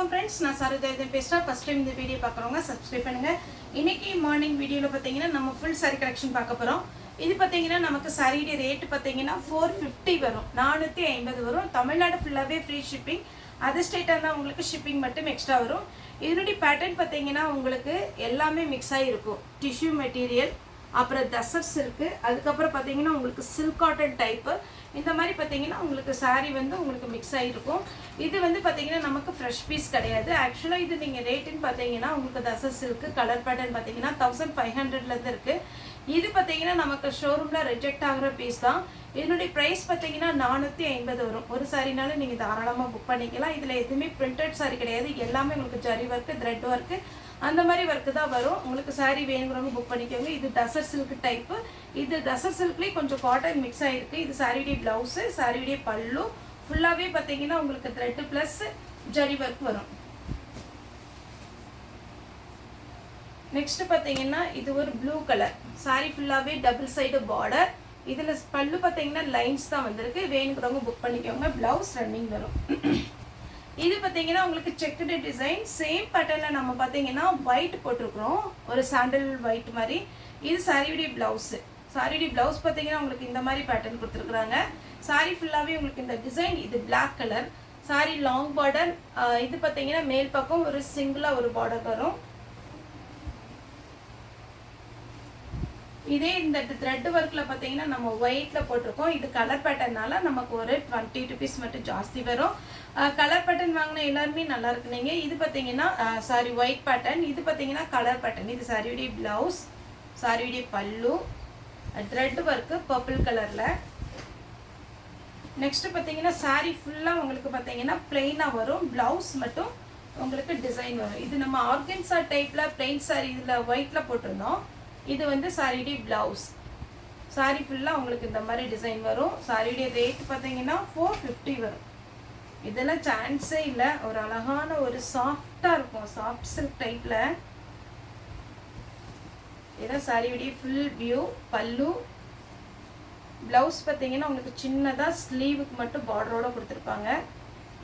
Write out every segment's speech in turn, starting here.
வணக்கம் ஃப்ரெண்ட்ஸ், நான் சரோஜா பேசுகிறேன். ஃபஸ்ட் டைம் இந்த வீடியோ பார்க்குறவங்க சப்ஸ்கிரைப் பண்ணுங்கள். இன்றைக்கி மார்னிங் வீடியோவில் பார்த்தீங்கன்னா நம்ம ஃபுல் சாரி கலெக்ஷன் பார்க்க போகிறோம். இது பார்த்தீங்கன்னா நமக்கு சாரியுடைய ரேட்டு பார்த்தீங்கன்னா 450 வரும், 450 வரும். தமிழ்நாடு ஃபுல்லாகவே ஃப்ரீ ஷிப்பிங். அதர் ஸ்டேட்டாக இருந்தால் உங்களுக்கு ஷிப்பிங் மட்டும் எக்ஸ்ட்ரா வரும். இதனுடைய பேட்டர்ன் பார்த்தீங்கன்னா உங்களுக்கு எல்லாமே மிக்ஸ் ஆகிருக்கும். டிஷ்யூ மெட்டீரியல், அப்புறம் தசர்ஸ் இருக்குது. அதுக்கப்புறம் பார்த்தீங்கன்னா உங்களுக்கு சில்க் காட்டன் டைப்பு. இந்த மாதிரி பார்த்தீங்கன்னா உங்களுக்கு சாரீ வந்து உங்களுக்கு மிக்ஸ் ஆகிருக்கும். இது வந்து பார்த்தீங்கன்னா நமக்கு ஃப்ரெஷ் பீஸ் கிடையாது. ஆக்சுவலாக இது நீங்கள் ரேட்டுன்னு பார்த்தீங்கன்னா உங்களுக்கு தசர் சில்க்கு கலர் பேட்டர்ன் பார்த்தீங்கன்னா 1500லேருந்து இருக்குது. இது பார்த்தீங்கன்னா நமக்கு ஷோரூமில் ரிஜெக்ட் ஆகிற பீஸ் தான். இதனுடைய ப்ரைஸ் பார்த்தீங்கன்னா 450 வரும். ஒரு சாரினாலும் நீங்கள் தாராளமாக புக் பண்ணிக்கலாம். இதில் எதுவுமே பிரிண்டட் சாரி கிடையாது. எல்லாமே உங்களுக்கு ஜரி ஒர்க்கு, த்ரெட் ஒர்க்கு, அந்த மாதிரி ஒர்க்கு தான் வரும். உங்களுக்கு சாரீ வேணுங்கிறவங்க புக் பண்ணிக்கோங்க. இது தசர் சில்க் டைப்பு. இது தசர் சில்க்லேயே கொஞ்சம் காட்டன் மிக்ஸ் ஆகிருக்கு. இது சாரியுடைய ப்ளவுஸு, சாரியுடைய பல்லு. ஃபுல்லாகவே பார்த்தீங்கன்னா உங்களுக்கு த்ரெட்டு ப்ளஸ் ஜரி ஒர்க் வரும். நெக்ஸ்ட்டு பார்த்தீங்கன்னா இது ஒரு ப்ளூ கலர் சாரீ. ஃபுல்லாகவே டபுள் சைடு பார்டர். இதில் பல்லு பார்த்தீங்கன்னா லைன்ஸ் தான் வந்திருக்கு. வேணுங்கிறவங்க புக் பண்ணிக்கோங்க. ப்ளவுஸ் ரன்னிங் வரும். இது பார்த்தீங்கன்னா உங்களுக்கு செக்குடு டிசைன். சேம் பேட்டர்னில் நம்ம பார்த்தீங்கன்னா ஒயிட் போட்டிருக்கிறோம், ஒரு சாண்டல் ஒயிட் மாதிரி. இது சாரியுடைய ப்ளவுஸு. சாரியுடைய ப்ளவுஸ் பார்த்தீங்கன்னா உங்களுக்கு இந்த மாதிரி பேட்டர்ன் கொடுத்துருக்குறாங்க. சாரீ ஃபுல்லாகவே உங்களுக்கு இந்த டிசைன். இது black colour sari, long border. இது பார்த்தீங்கன்னா மேல் பக்கம் ஒரு சிங்கிளாக ஒரு பார்டர் வரும். இதே இந்த த்ரெட் ஒர்க்கில் பார்த்தீங்கன்னா நம்ம ஒயிட்டில் போட்டிருக்கோம். இது கலர் பேட்டர்னால நமக்கு ஒரு 20 rupees மட்டும் ஜாஸ்தி வரும். கலர் பேட்டர்ன் வாங்கின எல்லாருமே நல்லா இருக்குனீங்க. இது பார்த்தீங்கன்னா சாரி ஒயிட் பேட்டர்ன். இது பார்த்தீங்கன்னா கலர் பேட்டர்ன். இது சாரியுடைய ப்ளவுஸ், சாரியுடைய பல்லு, த்ரெட் ஒர்க்கு பர்பிள் கலரில். நெக்ஸ்ட்டு பார்த்தீங்கன்னா சாரீ ஃபுல்லாக உங்களுக்கு பார்த்தீங்கன்னா பிளெயினாக வரும். ப்ளவுஸ் மட்டும் உங்களுக்கு டிசைன் வரும். இது நம்ம ஆர்கன்சா டைப்பில் பிளெயின் சாரீ இதில் ஒயிட்டில் போட்டிருந்தோம். இது வந்து சாரியுடைய ப்ளவுஸ். சாரீ ஃபுல்லாக உங்களுக்கு இந்த மாதிரி டிசைன் வரும். சாரியுடைய ரேட் பார்த்தீங்கன்னா 450 வரும். இதெல்லாம் சான்ஸே இல்லை. ஒரு அழகான ஒரு சாஃப்டாக இருக்கும், சாஃப்ட் சில்க் டைப்பில். இதான் சாரியுடைய ஃபுல் வியூ. பல்லு, ப்ளவுஸ் பார்த்தீங்கன்னா உங்களுக்கு சின்னதாக ஸ்லீவுக்கு மட்டும் பார்டரோடு கொடுத்துருப்பாங்க.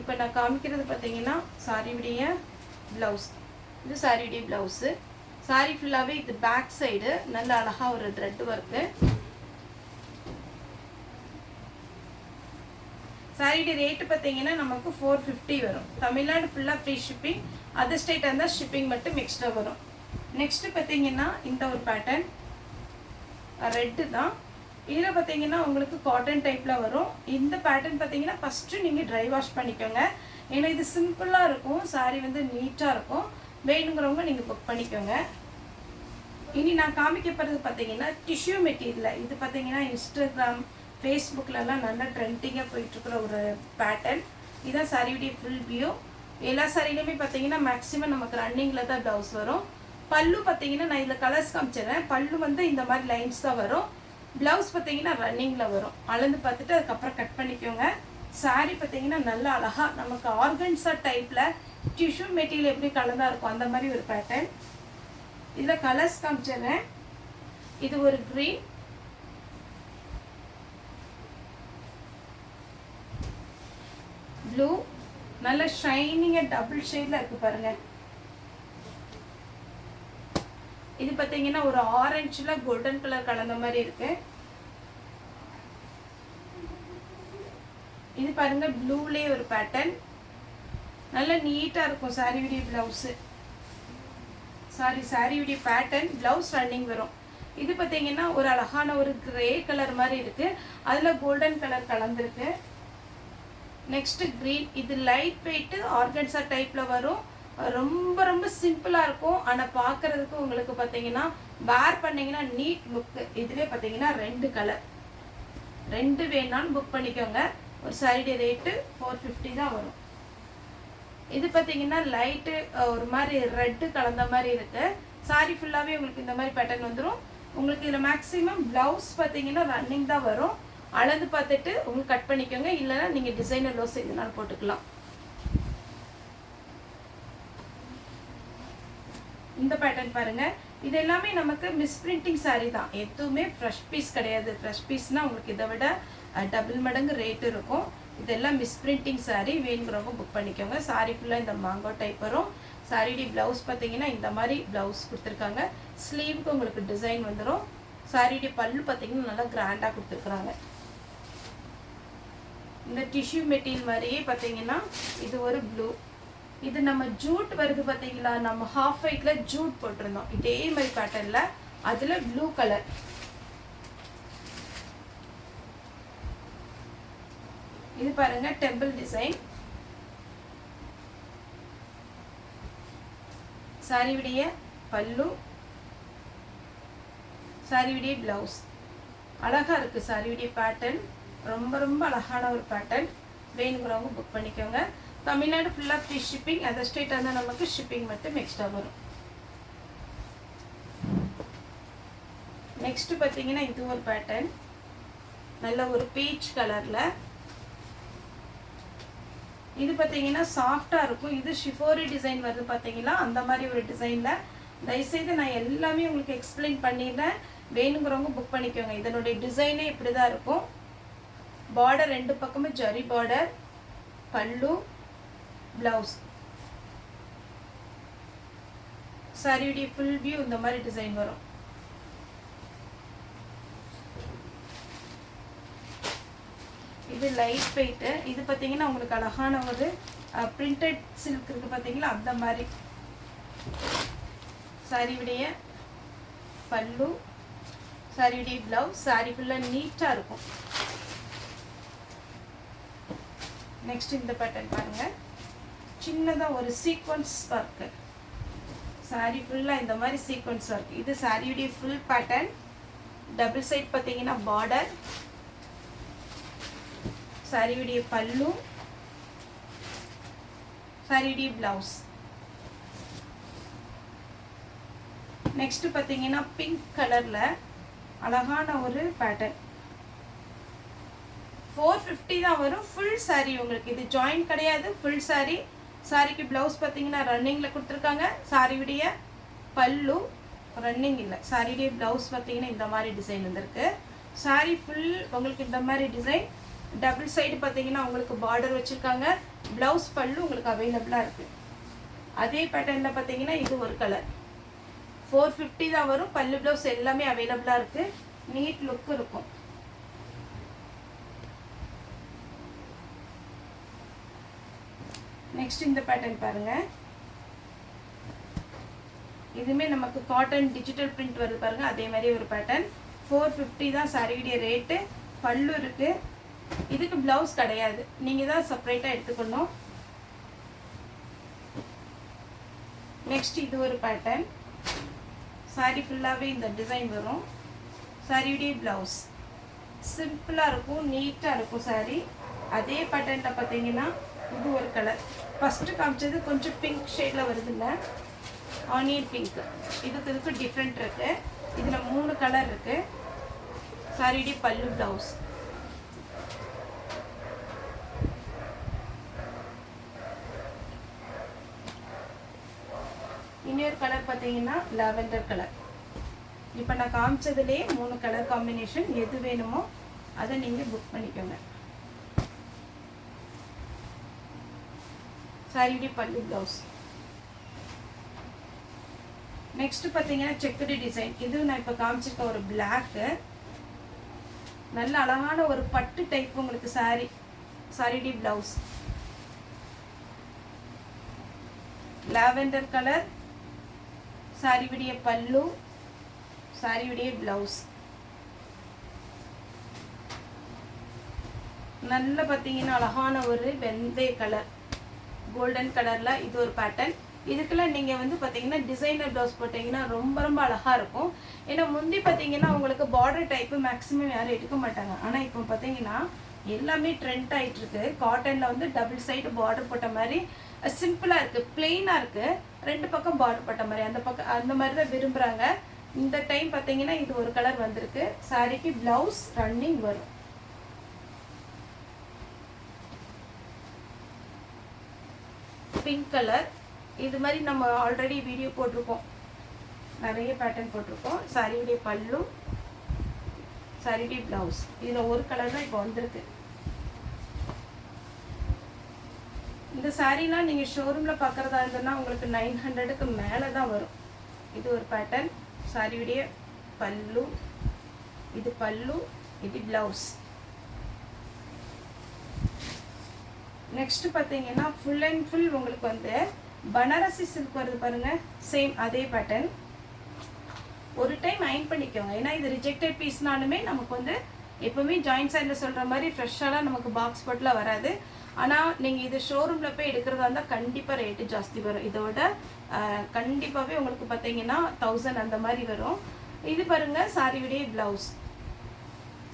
இப்போ நான் காமிக்கிறது பார்த்தீங்கன்னா சாரியுடைய ப்ளவுஸ். இது சாரியுடைய ப்ளவுஸு. சாரீ ஃபுல்லாகவே இது பேக் சைடு நல்ல அழகாக ஒரு த்ரெட் ஒர்க்கு. சாரியுடைய ரேட்டு பார்த்தீங்கன்னா நமக்கு 450 வரும். தமிழ்நாடு ஃபுல்லாக ஃப்ரீ ஷிப்பிங். அதர் ஸ்டேட்டாக இருந்தால் ஷிப்பிங் மட்டும் எக்ஸ்ட்ரா வரும். நெக்ஸ்ட்டு பார்த்தீங்கன்னா இந்த ஒரு பேட்டர்ன் ரெட்டு தான். இதில் பார்த்தீங்கன்னா உங்களுக்கு காட்டன் டைப்பில் வரும். இந்த பேட்டர்ன் பார்த்தீங்கன்னா ஃபஸ்ட்டு நீங்கள் ட்ரை வாஷ் பண்ணிக்கோங்க. ஏன்னா இது சிம்பிளாக இருக்கும். சாரீ வந்து நீட்டாக இருக்கும். வேணுங்கிறவங்க நீங்கள் புக் பண்ணிக்கோங்க. இனி நான் காமிக்க போகிறது பார்த்தீங்கன்னா டிஷ்யூ மெட்டீரியல். இது பார்த்தீங்கன்னா இன்ஸ்டாகிராம், ஃபேஸ்புக்கிலலாம் நல்லா ட்ரெண்டிங்காக போயிட்டுருக்குற ஒரு பேட்டர்ன். இதுதான் சாரியுடைய ஃபுல் வியூ. எல்லா சாரிலையுமே பார்த்தீங்கன்னா மேக்ஸிமம் நமக்கு ரன்னிங்கில் தான் ப்ளவுஸ் வரும். பல்லு பார்த்தீங்கன்னா நான் இதில் கலர்ஸ் காமிச்சிடுறேன். பல்லு வந்து இந்த மாதிரி லைன்ஸ் தான் வரும். ப்ளவுஸ் பார்த்தீங்கன்னா ரன்னிங்கில் வரும். அளந்து பார்த்துட்டு அதுக்கப்புறம் கட் பண்ணிக்கோங்க. சாரீ பார்த்தீங்கன்னா நல்லா அழகாக நமக்கு ஆர்கன்சா டைப்பில் டிஷ்யூ மெட்டீரியல் எப்படி கலந்தாக இருக்கும் அந்த மாதிரி ஒரு பேட்டர்ன். இதில் கலர்ஸ் காமிச்சிடுறேன். இது ஒரு க்ரீன், ப்ளூ, நல்ல ஷைனிங்காக டபுள் ஷேடில் இருக்குது பாருங்கள். இது பார்த்தீங்கன்னா ஒரு ஆரஞ்சில் கோல்டன் கலர் கலந்த மாதிரி இருக்குது. இது பாருங்கள் ப்ளூலேயே ஒரு பேட்டர்ன். நல்லா நீட்டாக இருக்கும் சாரியுடைய ப்ளவுஸு. சாரியுடைய பேட்டர்ன் ப்ளவுஸ் ரன்னிங் வரும். இது பார்த்தீங்கன்னா ஒரு அழகான ஒரு கிரே கலர் மாதிரி இருக்குது. அதில் கோல்டன் கலர் கலந்துருக்கு. Next green. இது லைட் வெயிட்டு ஆர்கன்சா டைப்பில் வரும். ரொம்ப ரொம்ப சிம்பிளாக இருக்கும். ஆனால் பார்க்குறதுக்கு உங்களுக்கு பார்த்தீங்கன்னா வேர் பண்ணிங்கன்னா நீட் லுக்கு. இதுலேயே பார்த்தீங்கன்னா 2 கலர், 2 வேணாலும் புக் பண்ணிக்கோங்க. ஒரு சாரியுடைய ரேட்டு 450 தான் வரும். இது பார்த்தீங்கன்னா லைட்டு ஒரு மாதிரி ரெட்டு கலந்த மாதிரி இருக்குது. சாரீ ஃபுல்லாகவே உங்களுக்கு இந்த மாதிரி பேட்டர்ன் வந்துடும். உங்களுக்கு இதில் மேக்ஸிமம் ப்ளவுஸ் பார்த்தீங்கன்னா ரன்னிங் தான் வரும். அளந்து பார்த்துட்டு உங்களுக்கு கட் பண்ணிக்கோங்க. இல்லைன்னா நீங்கள் டிசைனர் லோஸ் இதனால் போட்டுக்கலாம். இந்த பேட்டர்ன் பாருங்கள். இது எல்லாமே நமக்கு மிஸ்பிரிண்டிங் சாரீ தான். எதுவுமே ஃப்ரெஷ் பீஸ் கிடையாது. ஃப்ரெஷ் பீஸ்னால் உங்களுக்கு இதை விட டபுள் மடங்கு ரேட் இருக்கும். இதெல்லாம் மிஸ்பிரிண்டிங் saree வேணுங்கிறவங்க புக் பண்ணிக்கோங்க. saree ஃபுல்லாக இந்த மாங்கோ டைப் வரும். சாரிடி ப்ளவுஸ் பார்த்தீங்கன்னா இந்த மாதிரி ப்ளவுஸ் கொடுத்துருக்காங்க. ஸ்லீவுக்கு உங்களுக்கு டிசைன் வந்துடும். சாரிடி பல்லு பார்த்தீங்கன்னா நல்லா கிராண்டாக கொடுத்துருக்குறாங்க. இந்த டிஷ்யூ மெட்டீரியல் மாதிரியே பார்த்தீங்கன்னா இது ஒரு ப்ளூ. இது நம்ம ஜூட் வருது பார்த்தீங்களா, நம்ம ஹாஃப் ஒயிட்டில் ஜூட் போட்டிருந்தோம் இதே மாதிரி பேட்டர்னில், அதில் ப்ளூ கலர். இது பாருங்க டெம்பிள் டிசைன். சாரியுடைய பல்லு, சாரியுடைய ப்ளவுஸ் அழகாக இருக்குது. சாரியுடைய பேட்டர்ன் ரொம்ப ரொம்ப அழகான ஒரு பேட்டர்ன். வேணுங்கிறவங்க புக் பண்ணிக்கோங்க. தமிழ்நாடு ஃபுல்லாக ஃப்ரீ ஷிப்பிங். அதர் ஸ்டேட்டாக இருந்தால் நமக்கு ஷிப்பிங் மட்டும் எக்ஸ்ட்ரா வரும். நெக்ஸ்ட்டு பார்த்தீங்கன்னா இது ஒரு பேட்டர்ன், நல்ல ஒரு பீச் கலரில். இது பார்த்தீங்கன்னா சாஃப்டாக இருக்கும். இது ஷிஃபோரி டிசைன் வருது பார்த்தீங்களா, அந்த மாதிரி ஒரு டிசைனில். தயவுசெய்து நான் எல்லாமே உங்களுக்கு எக்ஸ்பிளைன் பண்ணிடுறேன். வேணுங்கிறவங்க புக் பண்ணிக்கோங்க. இதனுடைய டிசைனே இப்படி தான் இருக்கும். பார்டர் ரெண்டு பக்கமும் ஜரி பார்டர், பல்லு, ப்ளவுஸ். சாரியுடைய ஃபுல் வியூ இந்த மாதிரி டிசைன் வரும். இது லைட் வெயிட்டு. இது பார்த்தீங்கன்னா உங்களுக்கு அழகான ஒரு பிரிண்டட் சில்க் இருக்குது பார்த்தீங்களா, அந்த மாதிரி. சாரியுடைய பல்லு, சாரியுடைய ப்ளவுஸ். சாரி ஃபுல்லாக நீட்டாக இருக்கும். நெக்ஸ்ட் இந்த பேட்டர்ன் பாருங்கள், சின்னதாக ஒரு சீக்வன்ஸ் ஒர்க்கு. சாரி ஃபுல்லாக இந்த மாதிரி சீக்வன்ஸ் ஒர்க். இது சாரியுடைய ஃபுல் பேட்டர்ன். டபுள் சைட் பார்த்தீங்கன்னா பார்டர், சாரியுடைய பல்லு, சாரியுடைய ப்ளவுஸ். நெக்ஸ்ட் பார்த்தீங்கன்னா பிங்க் கலரில் அழகான ஒரு பேட்டர்ன். 450 தான் வரும் ஃபுல் சாரீ உங்களுக்கு. இது ஜாயிண்ட் கிடையாது, ஃபுல் சாரீ. சாரிக்கு ப்ளவுஸ் பார்த்தீங்கன்னா ரன்னிங்கில் கொடுத்துருக்காங்க. சாரியுடைய பல்லு ரன்னிங் இல்லை. சாரியுடைய ப்ளவுஸ் பார்த்தீங்கன்னா இந்த மாதிரி டிசைன் வந்திருக்கு. சாரி ஃபுல் உங்களுக்கு இந்த மாதிரி டிசைன். டபுள் சைடு பார்த்தீங்கன்னா உங்களுக்கு பார்டர் வச்சுருக்காங்க. ப்ளவுஸ் பல்லு உங்களுக்கு அவைலபிளாக இருக்குது. அதே பேட்டர்னில் பார்த்தீங்கன்னா இது ஒரு கலர். 450 தான் வரும். பல்லு ப்ளவுஸ் எல்லாமே அவைலபிளாக இருக்குது. நீட் லுக் இருக்கும். நெக்ஸ்ட் இந்த பேட்டர்ன் பாருங்கள். இதுவுமே நமக்கு காட்டன் டிஜிட்டல் பிரிண்ட் வருது பாருங்கள், அதே மாதிரி ஒரு பேட்டர்ன். 450 தான் சாரியுடைய ரேட்டு. பல்லு இருக்குது. இதுக்கு ப்ளவுஸ் கிடையாது, நீங்கள் தான் செப்பரேட்டாக எடுத்துக்கணும். நெக்ஸ்ட் இது ஒரு பேட்டர்ன். சாரி ஃபுல்லாகவே இந்த டிசைன் வரும். சாரியுடைய ப்ளவுஸ் சிம்பிளாக இருக்கும், நீட்டாக இருக்கும் சாரி. அதே பேட்டர்னில் பார்த்தீங்கன்னா இது ஒரு கலர். ஃபஸ்ட்டு காமிச்சது கொஞ்சம் பிங்க் ஷேடில் வருது இல்லை, ஆனியன் பிங்க். இதுக்கு டிஃப்ரெண்ட் இருக்குது. இதில் 3 கலர் இருக்குது. சாரியுடைய பல்லு, ப்ளவுஸ். இன்னொரு கலர் பார்த்தீங்கன்னா லாவெண்டர் கலர். இப்போ நான் காமிச்சதுலேயே 3 கலர் காம்பினேஷன். எது வேணுமோ அதை நீங்கள் புக் பண்ணிக்கோங்க. சாரியுடைய பல்லு, ப்ளவுஸ். நெக்ஸ்ட் பார்த்தீங்கன்னா செக்குடு டிசைன். இது நான் இப்போ காமிச்சிருக்க ஒரு பிளாக்கு. நல்ல அழகான ஒரு பட்டு டைப் உங்களுக்கு சாரி. சாரியுடைய ப்ளவுஸ் லாவெண்டர் கலர். சாரியுடைய பல்லு, சாரியுடைய ப்ளவுஸ். நல்ல பார்த்தீங்கன்னா அழகான ஒரு வெந்தய கலர், கோல்டன் கலரில் இது ஒரு பேட்டர்ன். இதுக்கெல்லாம் நீங்கள் வந்து பார்த்தீங்கன்னா டிசைனர் ப்ளவுஸ் போட்டிங்கன்னா ரொம்ப ரொம்ப அழகாக இருக்கும். ஏன்னா முந்தி பார்த்தீங்கன்னா உங்களுக்கு பார்டர் டைப்பு மேக்ஸிமம் யாரும் எடுக்க மாட்டாங்க. ஆனால் இப்போ பார்த்தீங்கன்னா எல்லாமே ட்ரெண்ட் ஆகிட்டுருக்கு. காட்டனில் வந்து டபுள் சைடு பார்டர் போட்ட மாதிரி சிம்பிளாக இருக்குது, பிளெயினாக இருக்குது. 2 பக்கம் பார்டர் போட்ட மாதிரி அந்த மாதிரி தான் விரும்புகிறாங்க. இந்த டைம் பார்த்தீங்கன்னா இது ஒரு கலர் வந்திருக்கு. சாரிக்கு ப்ளவுஸ் ரன்னிங் வரும். Pink colour. இது மாதிரி நம்ம ஆல்ரெடி வீடியோ போட்டிருக்கோம், நிறைய பேட்டர்ன் போட்டிருக்கோம். சாரியுடைய பல்லு, சாரியுடைய ப்ளவுஸ். இதில் ஒரு கலர் தான் இப்போ வந்திருக்கு. இந்த சாரீலாம் நீங்கள் ஷோரூமில் பார்க்குறதா இருந்ததுன்னா உங்களுக்கு 900க்கு மேலே தான் வரும். இது ஒரு பேட்டர்ன். சாரியுடைய பல்லு, இது பல்லு, இது ப்ளவுஸ். நெக்ஸ்ட் பார்த்தீங்கன்னா ஃபுல் அண்ட் ஃபுல் உங்களுக்கு வந்து பனாரசி சில்க் வருது பாருங்கள். சேம் அதே பேட்டர்ன். ஒரு டைம் அயன் பண்ணிக்கோங்க, ஏன்னா இது ரிஜெக்டட் பீஸ்னாலுமே நமக்கு வந்து எப்போவுமே ஜாயின்ட் சைடில் சொல்கிற மாதிரி ஃப்ரெஷ்ஷாலாம் நமக்கு பாக்ஸ் போட்டில் வராது. ஆனால் நீங்கள் இது ஷோரூமில் போய் எடுக்கிறதா இருந்தால் கண்டிப்பாக ரேட்டு ஜாஸ்தி வரும். இதோட கண்டிப்பாகவே உங்களுக்கு பார்த்தீங்கன்னா 1000 அந்த மாதிரி வரும். இது பாருங்கள் சாரியுடைய ப்ளவுஸ்.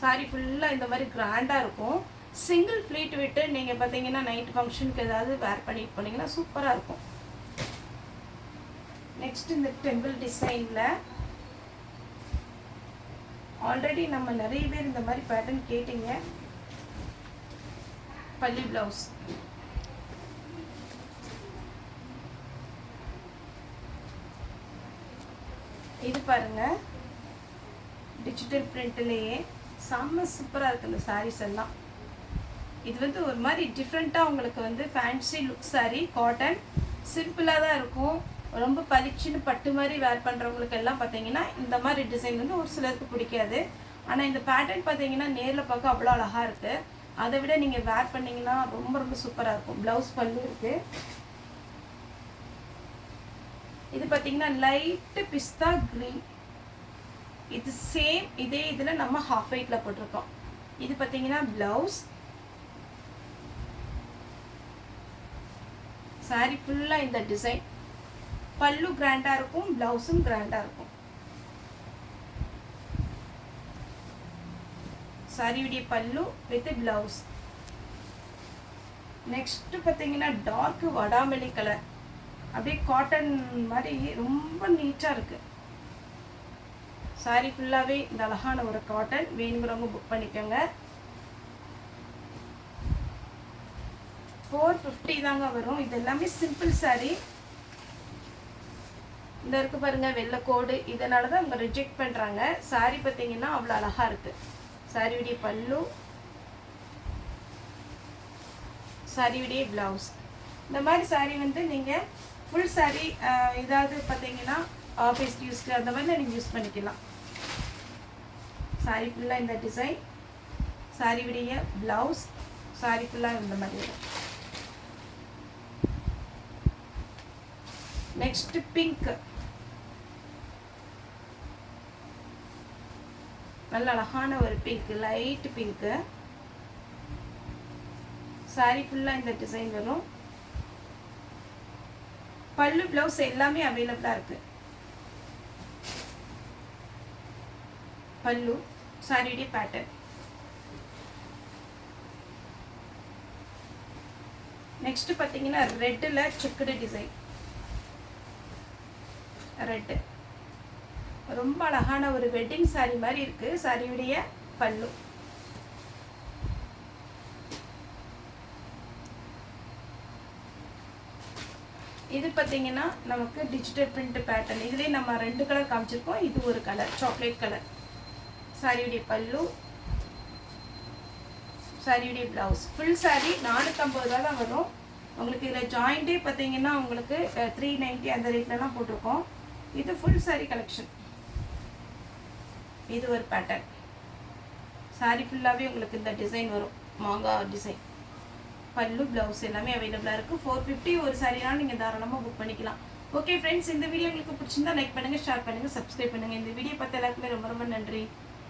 சாரி ஃபுல்லாக இந்த மாதிரி கிராண்டாக இருக்கும். சிங்கிள் ஃப்ளீட் விட்டு நீங்கள் பார்த்தீங்கன்னா நைட் ஃபங்க்ஷனுக்கு ஏதாவது வேர் பண்ணிட்டு போனீங்கன்னா சூப்பராக இருக்கும். நெக்ஸ்ட் இந்த டெம்பிள் டிசைனில் ஆல்ரெடி நம்ம நிறைய பேர் இந்த மாதிரி பேட்டர்ன் கேட்டிங்க. பல்லு ப்ளவுஸ். இது பாருங்க டிஜிட்டல் பிரிண்ட்லேயே செம்ம சூப்பராக இருக்குது இந்த சாரீஸ் எல்லாம். இது வந்து ஒரு மாதிரி டிஃப்ரெண்ட்டாக உங்களுக்கு வந்து ஃபேன்சி லுக் சாரீ. காட்டன் சிம்பிளாக தான் இருக்கும். ரொம்ப பளிச்சுன்னு பட்டு மாதிரி வேர் பண்ணுறவங்களுக்கு எல்லாம் பார்த்தீங்கன்னா இந்த மாதிரி டிசைன் வந்து ஒரு சிலருக்கு பிடிக்காது. ஆனால் இந்த பேட்டர்ன் பார்த்தீங்கன்னா நேரில் பார்க்க அவ்வளோ அழகாக இருக்குது. அதை விட நீங்கள் வேர் பண்ணிங்கன்னா ரொம்ப ரொம்ப சூப்பராக இருக்கும். ப்ளவுஸ் பல்லு இருக்குது. இது பார்த்தீங்கன்னா லைட்டு பிஸ்தா க்ரீன். இது சேம் இதே இதில் நம்ம ஹாஃப் வெயிட்டில் போட்டிருக்கோம். இது பார்த்தீங்கன்னா ப்ளவுஸ். சாரி ஃபுல்லாக இந்த டிசைன். பல்லு கிராண்டாக இருக்கும், ப்ளவுஸும் கிராண்டாக இருக்கும். சாரியுடைய பல்லு வித் ப்ளவுஸ். நெக்ஸ்ட் பார்த்தீங்கன்னா டார்க் வடாமல்லி கலர். அப்படியே காட்டன் மாதிரி ரொம்ப நீட்டாக இருக்குது. சாரி ஃபுல்லாகவே இந்த அழகான ஒரு காட்டன். வேணுங்கிறவங்க புக் பண்ணிக்கோங்க. 450 தாங்க வரும். இது எல்லாமே சிம்பிள் சாரி. இந்த இருக்கு பாருங்க வெள்ளை கோடு. இதனால தான் அவங்க ரிஜெக்ட் பண்ணுறாங்க. சாரி பார்த்தீங்கன்னா அவ்வளோ அழகாக இருக்குது. சாரியுடைய பல்லு, சாரியுடைய ப்ளவுஸ். இந்த மாதிரி சாரி வந்து நீங்கள் ஃபுல் சாரி ஏதாவது பார்த்தீங்கன்னா ஆஃபீஸ் யூஸ்க்கு அந்த மாதிரிலாம் நீங்கள் யூஸ் பண்ணிக்கலாம். சாரி ஃபுல்லாக இந்த டிசைன். சாரியுடைய ப்ளவுஸ். சாரி ஃபுல்லாக இந்த மாதிரி வரும். Next pink. நல்ல அழகான ஒரு பிங்க், லைட் பிங்க்கு. சாரி ஃபுல்லாக இந்த டிசைன் வரும். பல்லு ப்ளவுஸ் எல்லாமே அவைலபிளாக இருக்கு. பல்லு சாரியுடைய பேட்டர்ன். நெக்ஸ்ட் பார்த்தீங்கன்னா ரெட்டில் செக்குடு டிசைன். ரெட்டு ரொம்ப அழகான ஒரு வெட்டிங் சாரி மாதிரி இருக்குது. சாரியுடைய பல்லு. இது பார்த்தீங்கன்னா நமக்கு டிஜிட்டல் பிரிண்ட் பேட்டர்ன். இதுலேயே நம்ம 2 கலர் காமிச்சிருக்கோம். இது ஒரு கலர் சாக்லேட் கலர். சாரியுடைய பல்லு, சாரியுடைய ப்ளவுஸ். ஃபுல் சாரி 450 ரூபா தான் வரும். உங்களுக்கு இதில் ஜாயிண்ட்டே பார்த்தீங்கன்னா உங்களுக்கு 390 அந்த ரேட்லலாம் போட்டிருக்கோம். இது ஃபுல் சாரி கலெக்ஷன். இது ஒரு பேட்டர்ன். சாரி ஃபுல்லாகவே உங்களுக்கு இந்த டிசைன் வரும். மாங்காய் டிசைன். பல்லு ப்ளவுஸ் எல்லாமே அவைலபிளாக இருக்குது. 450 ஒரு சாரினாலும் நீங்கள் தாராளமாக புக் பண்ணிக்கலாம். ஓகே ஃப்ரெண்ட்ஸ், இந்த வீடியோ உங்களுக்கு பிடிச்சிருந்தா லைக் பண்ணுங்கள், ஷேர் பண்ணுங்கள், சப்ஸ்கிரைப் பண்ணுங்கள். இந்த வீடியோ பார்த்த எல்லாருக்குமே ரொம்ப ரொம்ப நன்றி.